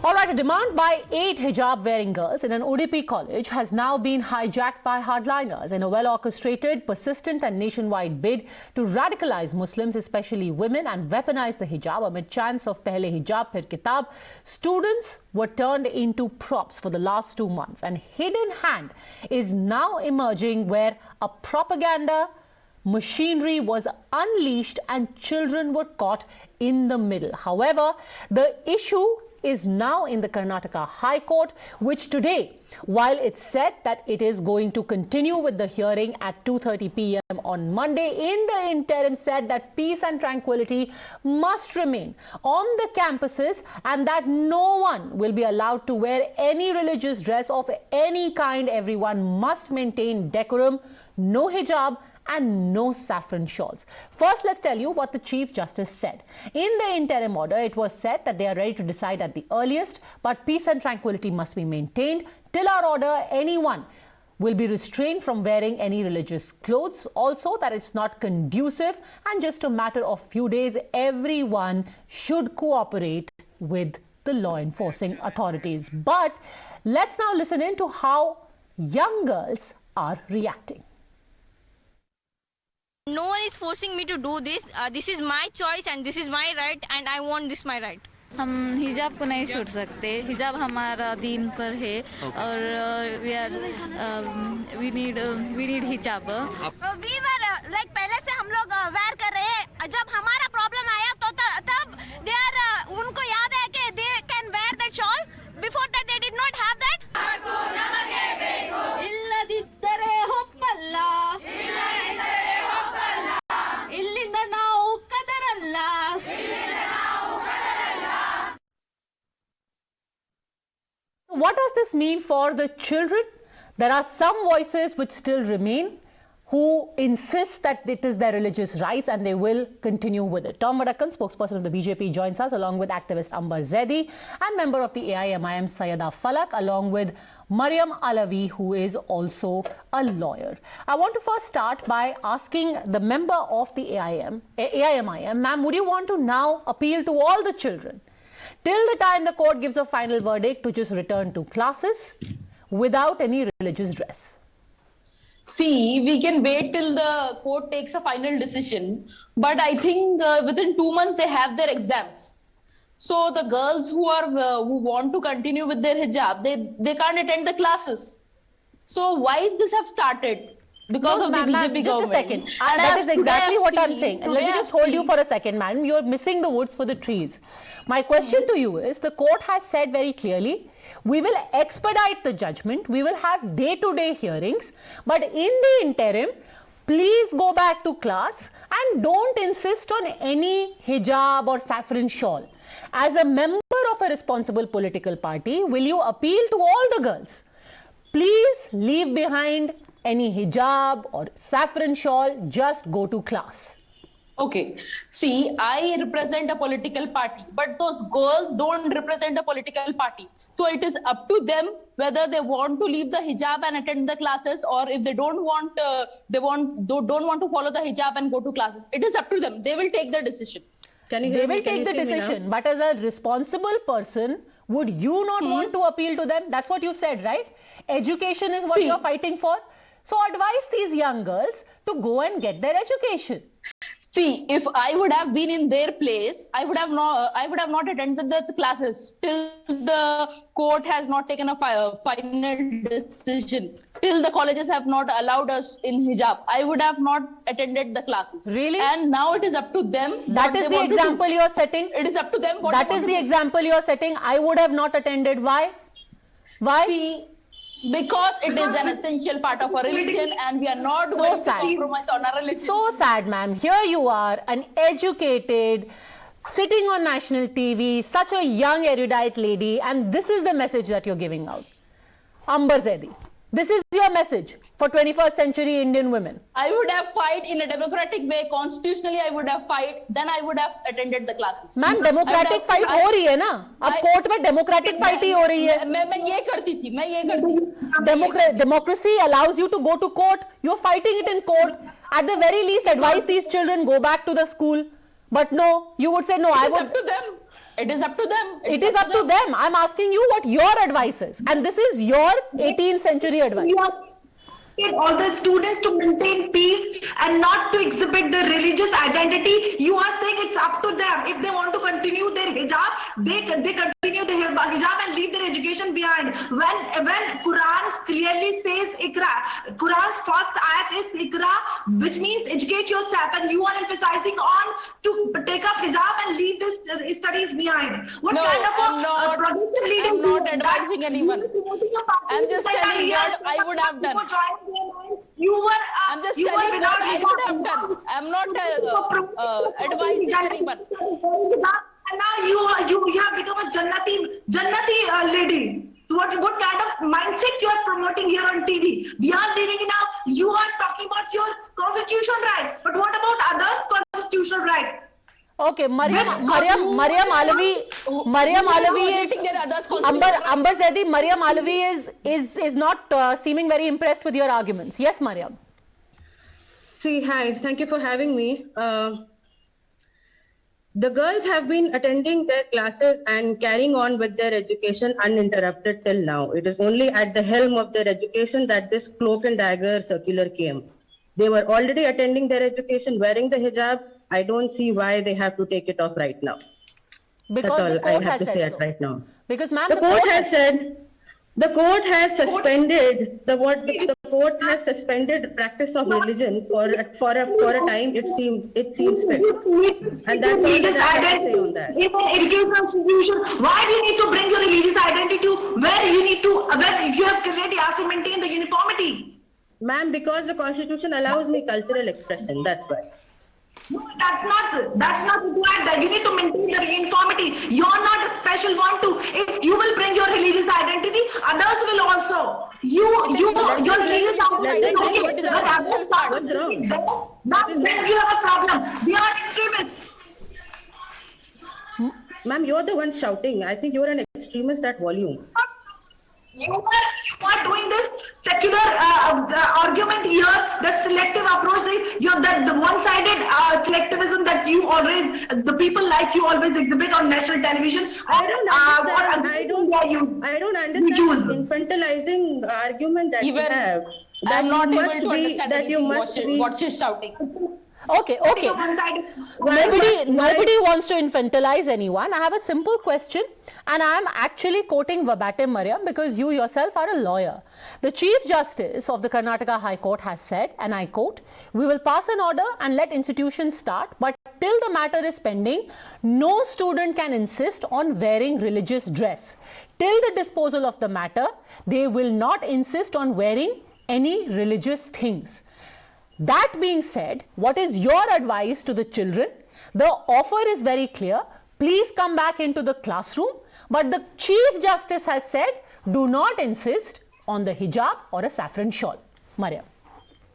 Alright, a demand by 8 hijab-wearing girls in an Udupi college has now been hijacked by hardliners in a well-orchestrated, persistent and nationwide bid to radicalize Muslims, especially women, and weaponize the hijab amid chants of Pehle Hijab Fir Kitab. Students were turned into props for the last 2 months, and hidden hand is now emerging where a propaganda machinery was unleashed and children were caught in the middle. However, the issue is now in the Karnataka High Court, which today, while it said that it is going to continue with the hearing at 2:30 p.m. on Monday, in the interim said that peace and tranquility must remain on the campuses and that no one will be allowed to wear any religious dress of any kind. Everyone must maintain decorum, no hijab and no saffron shawls. First, let's tell you what the Chief Justice said. In the interim order, it was said that they are ready to decide at the earliest, but peace and tranquility must be maintained. Till our order, anyone will be restrained from wearing any religious clothes. Also, that it's not conducive, and just a matter of few days, everyone should cooperate with the law enforcing authorities. But let's now listen in to how young girls are reacting. No one is forcing me to do this. This is my choice and this is my right and I want this my right. हम हिजाब को नहीं छोड़ सकते. हिजाब हमारा दीन पर है और we need हिजाब. We were like पहले से हम लोग wear कर रहे हैं. जब हमारा problem आया तो तब उनको याद है कि they can wear that shawl. Before that they did not have that. ಇಲ್ಲದಿದ್ದರೆ ಒಪ್ಪಲ್ಲ. ಇಲ್ಲಿಂದ ನಾವು ಕದರಲ್ಲ. What does this mean for the children? There are some voices which still remain who insist that it is their religious rights and they will continue with it. Tom Vadakan, spokesperson of the BJP, joins us along with activist Ambar Zaidi and member of the AIMIM Sayyada Falak, along with Mariam Alavi, who is also a lawyer. I want to first start by asking the member of the AIMIM, ma'am, would you want to now appeal to all the children till the time the court gives a final verdict to just return to classes without any religious dress? See, we can wait till the court takes a final decision, but I think within 2 months they have their exams. So the girls who want to continue with their hijab, they can't attend the classes. So why this have started? Because of the BJP government. Just a second. That is exactly what I'm saying. Let me just hold you for a second, madam. You're missing the woods for the trees. My question to you is, the court has said very clearly, we will expedite the judgment, we will have day-to-day hearings, but in the interim, please go back to class and don't insist on any hijab or saffron shawl. As a member of a responsible political party, will you appeal to all the girls? Please leave behind any hijab or saffron shawl, just go to class. Okay, see, I represent a political party, but those girls don't represent a political party. So it is up to them whether they want to leave the hijab and attend the classes, or if they don't want to follow the hijab and go to classes. It is up to them. They will take the decision. They will take the decision, but as a responsible person, would you not want to appeal to them? That's what you said, right? Education is what you're fighting for. So advise these young girls to go and get their education. See, if I would have been in their place, I would have not attended the classes till the court has not taken a final decision. Till the colleges have not allowed us in hijab, I would have not attended the classes. Really? And now it is up to them. That is the example you are setting. It is up to them. That is the example you are setting. I would have not attended. Why? Why? See, because it is an essential part of our religion and we are not going to compromise on our religion. So sad, ma'am. Here you are, an educated, sitting on national TV, such a young erudite lady, and this is the message that you're giving out. Ambar Zaidi, this is your message for 21st century Indian women. I would have fight in a democratic way. Constitutionally, I would have fight. Then I would have attended the classes. Ma'am, democratic fight हो रही है ना? अब court में democratic fight ही हो रही है. मैं ये करती थी. Democracy allows you to go to court. You're fighting it in court. At the very least, advise these children go back to the school. But no, you would say no. It is up to them. It is up to them. It is up to them. I'm asking you what your advice is. And this is your 18th century advice. All the students to maintain peace and not to exhibit their religious identity. You are saying it's up to them. If they want to continue their hijab, they continue their hijab and leave their education behind. When Quran clearly says Iqra, Quran's first ayat is Iqra, which means educate yourself, and you are emphasizing on to take up hijab and leave this studies behind. What No, kind of I'm not, progressive leader I'm not advising anyone. I'm just telling you what I would have done. I'm just telling you what I would have done. I'm not advising anyone. And now you have become a Jannati lady. So what kind of mindset you are promoting here on TV? We are living now. You are talking about your constitutional right, but what about others' constitutional right? Okay, Maryam Alavi is Amber Zaidi. Maryam Alavi is not seeming very impressed with your arguments. Yes, Maryam. See, hi. Thank you for having me. The girls have been attending their classes and carrying on with their education uninterrupted till now. It is only at the helm of their education that this cloak and dagger circular came. They were already attending their education, wearing the hijab. I don't see why they have to take it off right now. Because that's all I have to say so. right now. Because ma'am, The court has said the court has suspended the court has suspended practice of religion for a time. It seems fit, and that's all that I have to say on that. In an educational institution, why do you need to bring your religious identity to where you have clearly asked to maintain the uniformity? Ma'am, because the Constitution allows me cultural expression. That's why. No, that's not required. You need to maintain the uniformity. You're not a special one to. If you will bring your religious identity, others will also. Your religious identity is okay. What's wrong? Then you have a problem. They are extremists. Ma'am, you're the one shouting. I think you're an extremist at volume. You are doing this secular argument here, the selective approach, the one-sided selectivism that you always, the people like you always exhibit on national television. I don't understand infantilizing argument that you have. I'm not able to understand what she's shouting. Okay. Nobody wants to infantilize anyone. I have a simple question, and I am actually quoting verbatim, Maryam, because you yourself are a lawyer. The Chief Justice of the Karnataka High Court has said, and I quote, "We will pass an order and let institutions start, but till the matter is pending, no student can insist on wearing religious dress. Till the disposal of the matter, they will not insist on wearing any religious things." That being said, what is your advice to the children? The offer is very clear. Please come back into the classroom. But the Chief Justice has said, do not insist on the hijab or a saffron shawl. Maryam.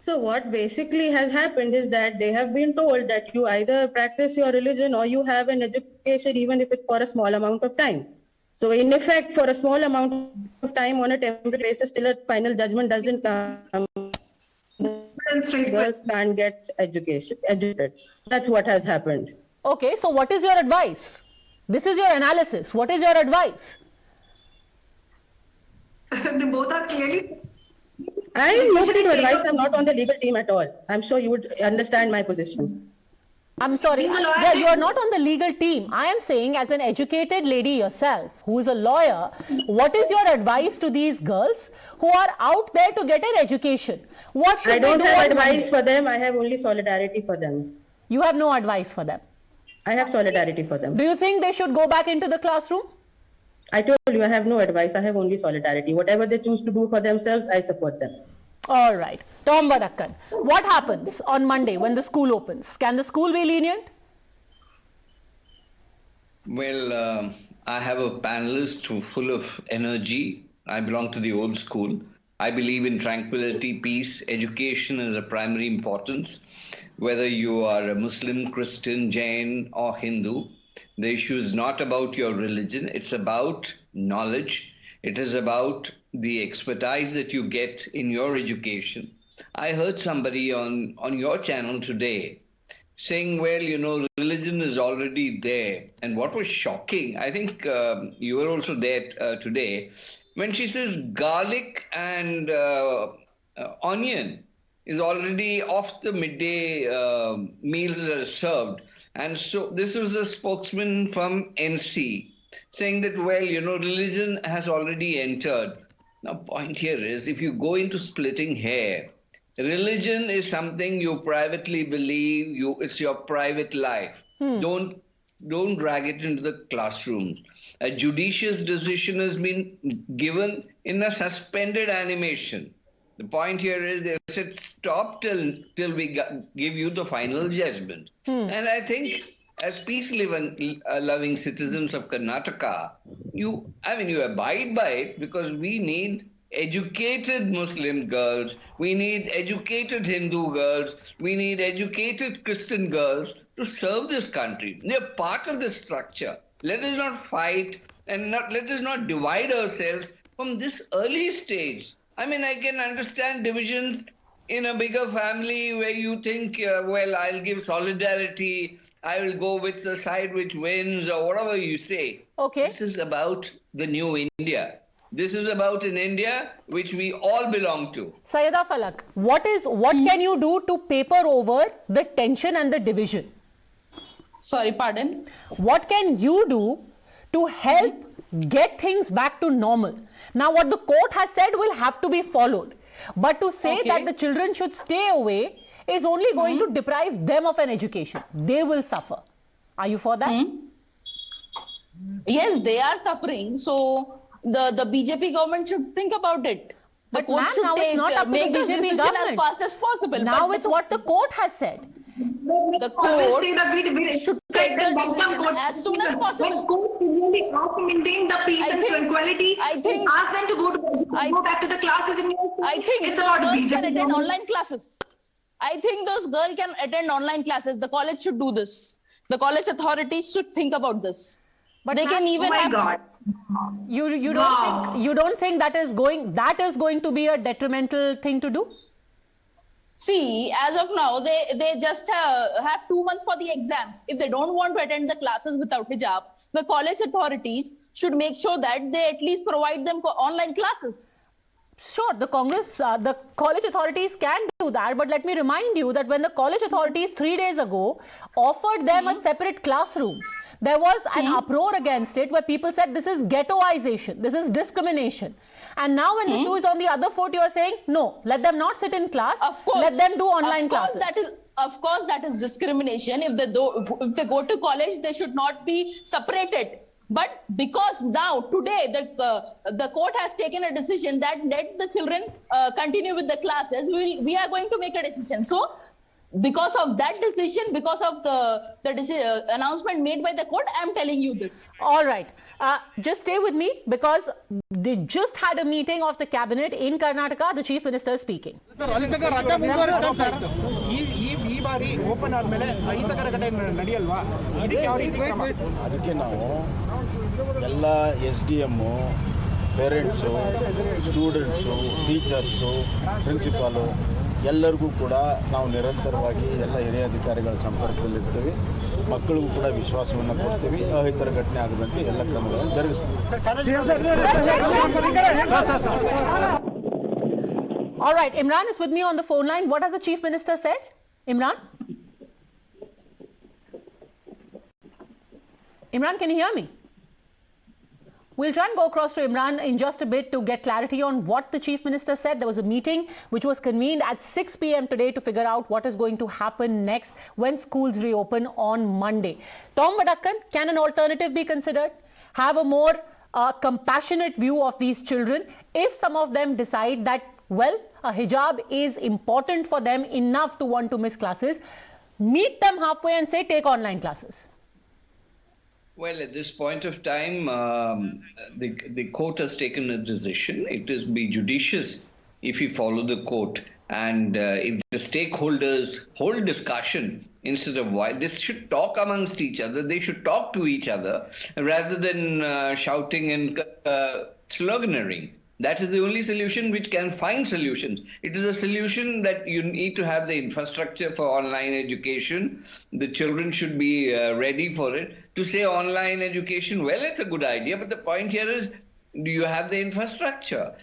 So what basically has happened is that they have been told that you either practice your religion or you have an education, even if it's for a small amount of time. So in effect, for a small amount of time on a temporary basis till a final judgment doesn't come, girls can't get educated. That's what has happened. Okay, so what is your advice? This is your analysis. What is your advice? They both are clearly. I am nobody to advise. I'm not on the legal team at all. I'm sure you would understand my position. I'm sorry, you are not on the legal team. I am saying, as an educated lady yourself, who is a lawyer, what is your advice to these girls who are out there to get an education? What should I don't they do have advice for them. I have only solidarity for them. You have no advice for them? I have solidarity for them. Do you think they should go back into the classroom? I told you I have no advice. I have only solidarity. Whatever they choose to do for themselves, I support them. All right. Tom Vadakkan, what happens on Monday when the school opens? Can the school be lenient? Well, I have a panelist full of energy. I belong to the old school. I believe in tranquility, peace. Education is of primary importance. Whether you are a Muslim, Christian, Jain or Hindu, the issue is not about your religion. It's about knowledge. It is about the expertise that you get in your education. I heard somebody on your channel today saying, well, religion is already there. And what was shocking, I think you were also there today, when she says garlic and onion is already off the midday meals that are served. And so this was a spokesman from NC saying that, well, religion has already entered. Now, point here is, if you go into splitting hair, religion is something you privately believe, it's your private life. Don't drag it into the classroom. A judicious decision has been given in a suspended animation. The point here is they said stop till we give you the final judgment. And I think as peace-loving citizens of Karnataka, you abide by it, because we need educated Muslim girls, we need educated Hindu girls, we need educated Christian girls to serve this country. They're part of this structure. Let us not fight and let us not divide ourselves from this early stage. I can understand divisions in a bigger family where you think, well, I'll give solidarity, I will go with the side which wins, or whatever you say. Okay. This is about the new India. This is about an India which we all belong to. Sayyida Falak, what can you do to paper over the tension and the division? Sorry, pardon? What can you do to help get things back to normal? Now, what the court has said will have to be followed. But to say that the children should stay away is only going to deprive them of an education. They will suffer. Are you for that? Yes, they are suffering. So the BJP government should think about it. The But court ma'am, should now it's not up to the make this BJP decision government. as fast as possible. Now But it's what the court has said. the Always court say that we should take the decision as soon as possible. When court really ask to maintain the peace and tranquility, I think ask them to go back to the classes in your school. I think It's those about girls BJP can attend government. online classes. I think those girls can attend online classes. The college should do this. The college authorities should think about this. But they can even Oh my have. God. You don't think that is going to be a detrimental thing to do? See, as of now, they just have 2 months for the exams. If they don't want to attend the classes without hijab, the college authorities should make sure that they at least provide them online classes. Sure, the college authorities can do that, but let me remind you that when the college authorities 3 days ago offered them a separate classroom, there was an uproar against it where people said this is ghettoization, this is discrimination. And now when the shoe is on the other foot, you are saying, no, let them not sit in class, Of course, let them do online classes. Of course, that is discrimination. If they go to college, they should not be separated. But because now, today, the court has taken a decision that let the children continue with the classes, we are going to make a decision. So, because of that decision, because of the announcement made by the court, I am telling you this. All right. Just stay with me because they just had a meeting of the cabinet in Karnataka, the Chief Minister is speaking. ಅದಕ್ಕೆ ನಾವು ಎಲ್ಲ SDM, parents, students, teachers, principal ಎಲ್ಲರಿಗೂ ಕೂಡ ನಾವು ನಿರಂತರವಾಗಿ ಎಲ್ಲ ಹಿರಿಯ ಅಧಿಕಾರಿಗಳ ಸಂಪರ್ಕದಲ್ಲಿರ್ತೀವಿ. ಮಕ್ಕಳಿಗೂ ಕೂಡ ವಿಶ್ವಾಸವನ್ನು ಕೊಡ್ತೀವಿ. ಅಹಿತರ ಘಟನೆ ಆಗದಂತೆ ಎಲ್ಲ ಕ್ರಮಗಳನ್ನು ಜರುಗಿಸ್ತೀವಿ. All right, Imran is with me on the phone line. What has the Chief Minister said? Imran? Imran, can you hear me? We'll try and go across to Imran in just a bit to get clarity on what the Chief Minister said. There was a meeting which was convened at 6 p.m. today to figure out what is going to happen next when schools reopen on Monday. Tom Vadakkan, can an alternative be considered? Have a more compassionate view of these children if some of them decide that, well, a hijab is important for them enough to want to miss classes. Meet them halfway and say, take online classes. Well, at this point of time, the court has taken a decision. It is be judicious if we follow the court. And if the stakeholders hold discussion instead of why, they should talk amongst each other. They should talk to each other rather than shouting and sloganeering. That is the only solution which can find solutions. It is a solution that you need to have the infrastructure for online education. The children should be ready for it. To say online education, well, it's a good idea, but the point here is, do you have the infrastructure?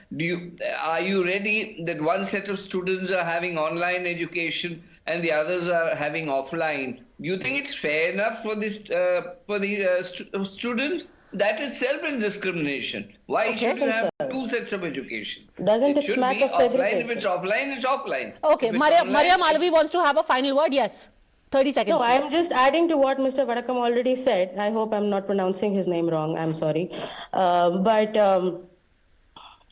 Are you ready that one set of students are having online education and the others are having offline? Do you think it's fair enough for the students? That itself is discrimination. Why should you have two sets of education? Doesn't it should smack be of offline. segregation? If it's offline, it's offline. Okay, Mariam Alavi wants to have a final word. Yes, 30 seconds. No, I am just adding to what Mr. Vadakam already said. I hope I'm not pronouncing his name wrong. I'm sorry.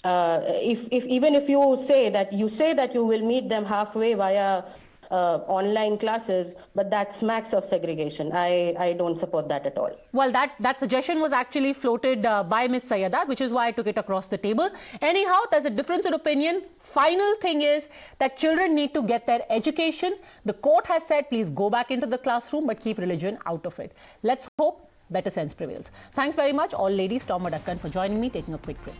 Even if you say that you will meet them halfway via online classes, but that smacks of segregation. I don't support that at all. Well, that suggestion was actually floated by Ms. Sayyada, which is why I took it across the table. Anyhow, there's a difference in opinion. Final thing is that children need to get their education. The court has said, please go back into the classroom, but keep religion out of it. Let's hope better sense prevails. Thanks very much, all ladies, Tom Vadakkan, for joining me, taking a quick break.